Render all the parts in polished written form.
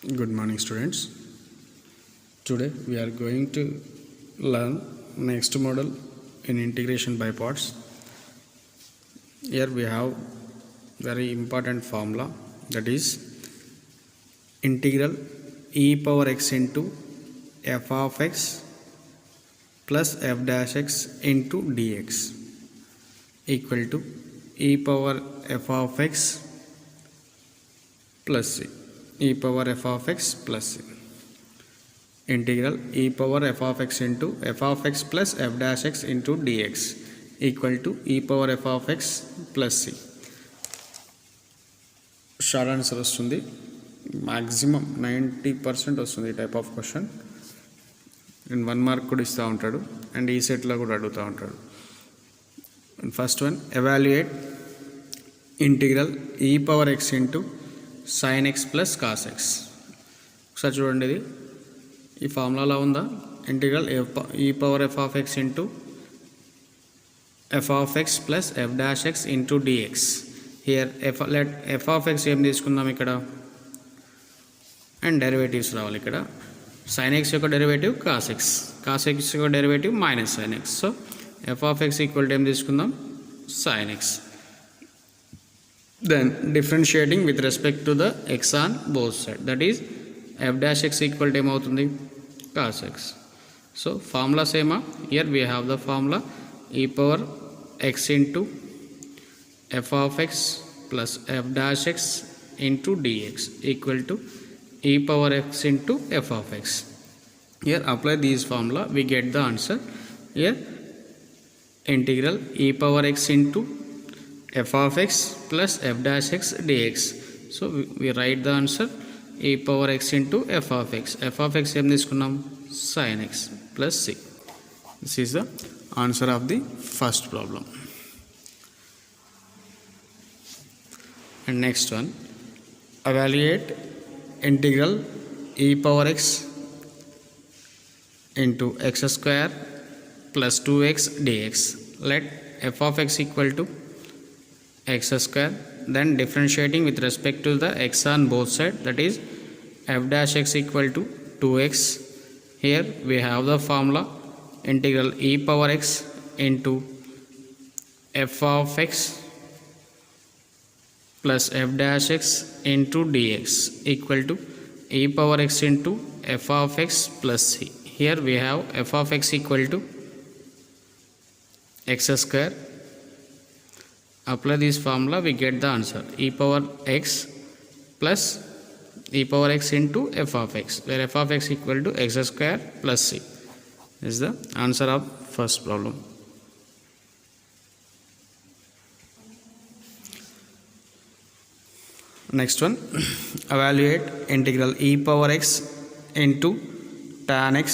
Good morning, students. Today we are going to learn next model in integration by parts. Here we have very important formula, that is integral e power x into f of x plus f dash x into dx equal to e power f of x plus c. E power f of x plus c. Integral e power f of x into f of x plus f dash x into dx equal to e power f of x plus c. Short answer వస్తుంది. Maximum 90% వస్తుంది ఈ type of question. And 1 mark కూడా ఇస్తూ ఉంటాడు and ఈ సెట్లో కూడా అడుగుతూ ఉంటాడు. First one, evaluate integral e power x into sin x plus cos x. ఒకసారి చూడండి, ఇది ఈ ఫార్ములాలో ఉందా? Integral e power f of x into f of x plus f dash x into dx. Here f of x ఏం తీసుకుందాం ఇక్కడ, and derivatives రావాలి ఇక్కడ. sin x యొక్క derivative cos x, cos x యొక్క derivative minus sin x. So f of x equal to ఏం తీసుకుందాం, sin x. Then differentiating with respect to the x on both sides, that is f dash x equal to ఏమవుతుంది, cos x. So formula same. Here we have the formula e power x into f of x plus f dash x into dx equal to e power x into f of x. Here apply these formula, we get the answer. Here integral e power x into f of x plus f dash x dx. So we write the answer e power x into f of x. F of x em తీసుకున్నాం, sin x plus c. This is the answer of the first problem. And next one, evaluate integral e power x into x square plus 2x dx. Let f of x equal to x square, then differentiating with respect to the x on both sides, that is f dash x equal to 2x. Here we have the formula integral e power x into f of x plus f dash x into dx equal to e power x into f of x plus c. Here we have f of x equal to x square. Apply this formula, we get the answer e power x plus e power x into f of x, where f of x equal to x square plus c. This is the answer of first problem. Next one, evaluate integral e power x into tan x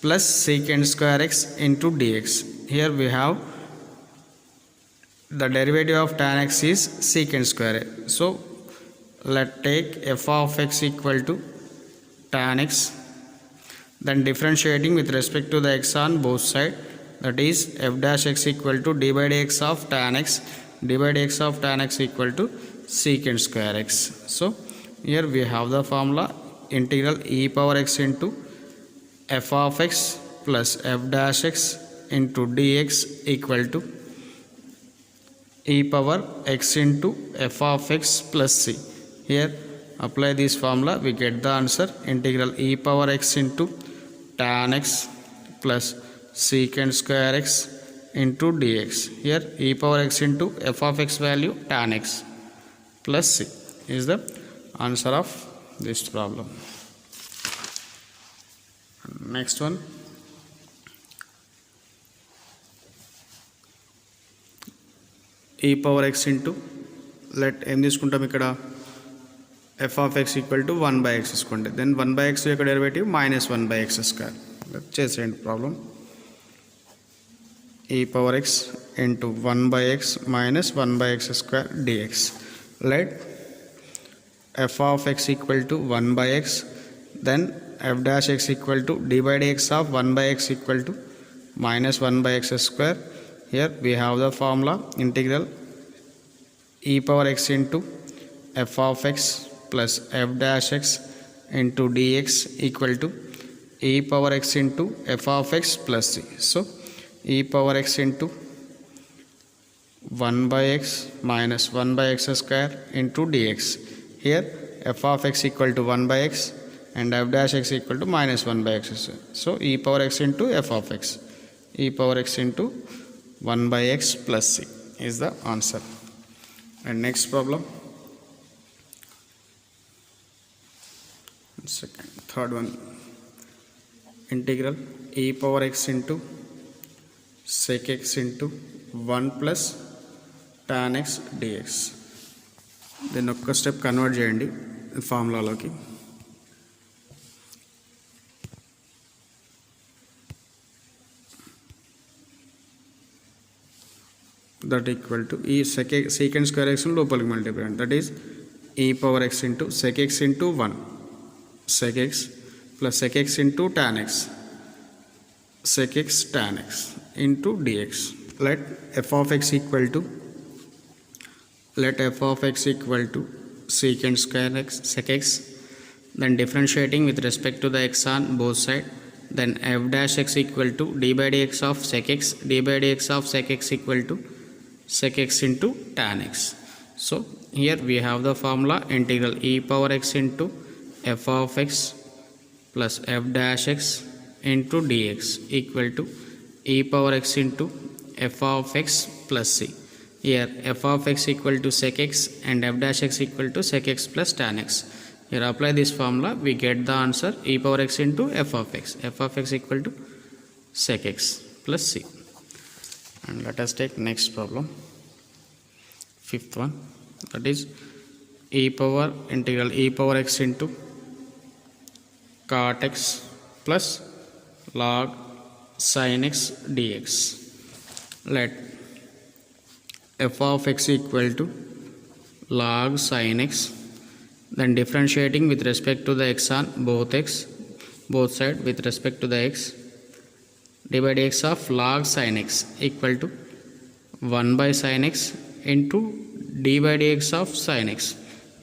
plus secant square x into dx. Here we have the derivative of tan x is secant square. So let's take f of x equal to tan x, then differentiating with respect to the x on both sides, that is f dash x equal to d by dx of tan x, d by dx of tan x equal to secant square x. So here we have the formula integral e power x into f of x plus f dash x into dx equal to e power x into f of x plus c. Here apply this formula, we get the answer integral e power x into tan x plus secant square x into dx. Here e power x into f of x value tan x plus c is the answer of this problem. Next one, e power x into, let ఏం తీసుకుంటాం ఇక్కడ, f of x equal to 1 by x తీసుకోండి. Then 1 by x యొక్క derivative minus 1 by x square. చేసేయండి problem. e power x into 1 by x minus 1 by x square dx. Let f of x equal to 1 by x, then f dash x equal to d by dx of 1 by x equal to minus 1 by x square. Here we have the formula integral e power x into f of x plus f dash x into dx equal to e power x into f of x plus c. So e power x into 1 by x minus 1 by x square into dx. Here f of x equal to 1 by x and f dash x equal to minus 1 by x square. So e power x into f of x, e power x into 1 by x plus c is the answer. And next problem, third one, integral e power x into sec x into 1 plus tan x dx. దీన్ని ఒక్క step convert చేయండి ఫార్ములాలోకి. That equal to ఈ secant square x లోపలికి multiply అండి. That is e power x into sec x into 1 sec x plus sec x into tan x sec x tan x into dx. Let f of x equal to secant square x sec x, then differentiating with respect to the x on both sides, then f dash x equal to d by dx of sec x, d by dx of sec x equal to sec x into tan x. So here we have the formula integral e power x into f of x plus f dash x into dx equal to e power x into f of x plus c. Here f of x equal to sec x and f dash x equal to sec x plus tan x. Here apply this formula, we get the answer e power x into f of x. f of x equal to sec x plus c. And let us take next problem, fifth one, that is integral e power x into cot x plus log sin x dx. Let f of x equal to log sin x, then differentiating with respect to the x on both sides with respect to the x, d by dx of log sin x equal to 1 by sin x into d by dx of sin x.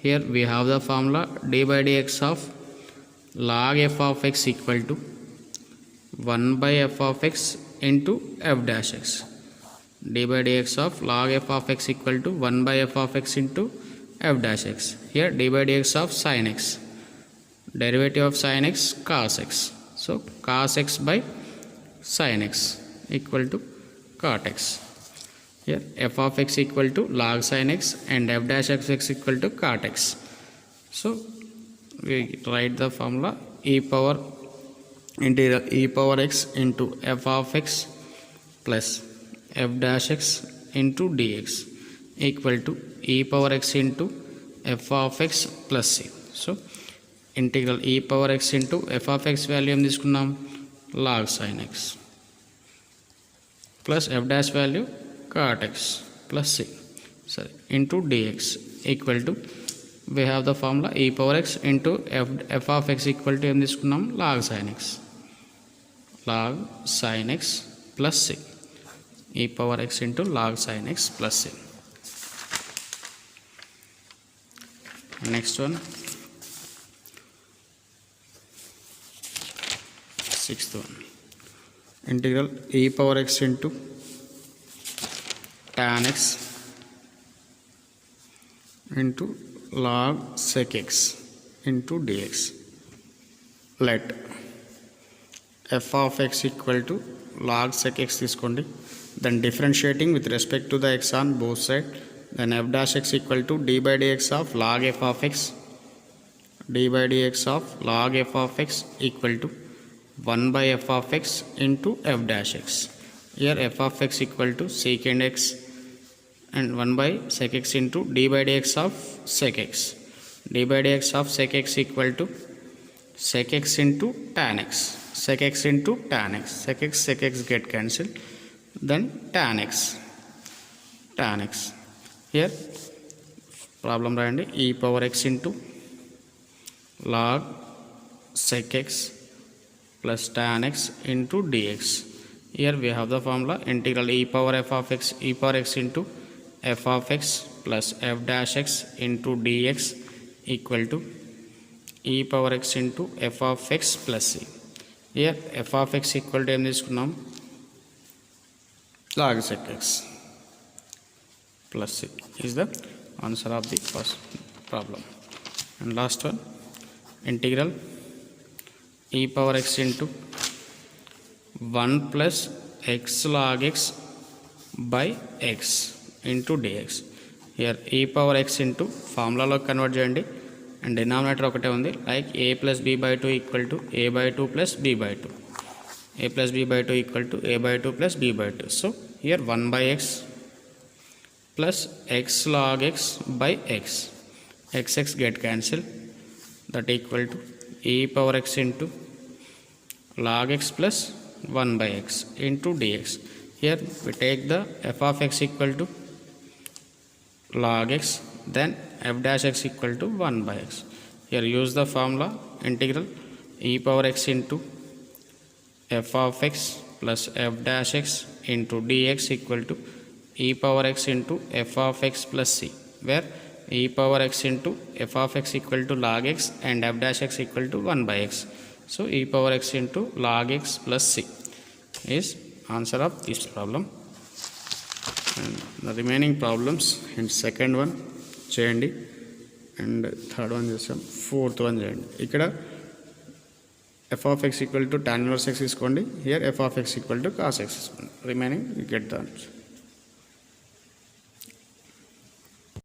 Here we have the formula d by dx of log f of x equal to 1 by f of x into f dash x. d by dx of log f of x equal to 1 by f of x into f dash x. Here d by dx of sin x, derivative of sin x cos x. So cos x by sin x equal to cot x. Here f of x equal to log sin x and f dash x equal to cot x. So we write the formula integral e power x into f of x plus f dash x into dx equal to e power x into f of x plus c. So integral e power x into f of x value em తీసుకున్నాం log sin x plus f dash value cot x plus c into dx equal to, we have the formula e power x into f of x equal to em తీసుకున్నాం log sin x plus c, e power x into log sin x plus c. Next one, sixth one, integral e power x into tan x into log sec x into dx. Let f of x equal to log sec x తీసుకోండి, then differentiating with respect to the x on both sides, then f dash x equal to d by dx of log f of x, d by dx of log f of x equal to 1 by f of x into f dash x. Here f of x equal to secant x and 1 by sec x into d by dx of sec x. d by dx of sec x equal to sec x into tan x, sec x into tan x, sec x get cancelled, then tan x. Here problem రాయండి e power x into log sec x plus tan x into dx. Here we have the formula integral e power f of x into f of x plus f dash x into dx equal to e power x into f of x plus c. Here f of x equal to em తీసుకున్నాం log sec x plus c is the answer of the first problem. And last one, integral e power x into 1 plus x log x by x into dx. Here e power x into formula లో convert చేయండి and denominator ఒకటే ఉంది like a plus b by 2 equal to a by 2 plus b by 2. a plus b by 2 equal to a by 2 plus b by 2. So here 1 by x plus x log x by x. x get cancelled, that equal to e power x into log x plus 1 by x into dx. Here we take the f of x equal to log x, then f dash x equal to 1 by x. Here use the formula integral e power x into f of x plus f dash x into dx equal to e power x into f of x plus c, where e power x into f of x equal to log x and f dash x equal to 1 by x. So e power x into log x plus c is answer of this problem. And the remaining problems in second one చేయండి and third one చేసాం, fourth one చేయండి. ఇక్కడ f of x equal to tan inverse x తీసుకోండి, here f of x equal to cos x తీసుకోండి. Remaining you get the answer.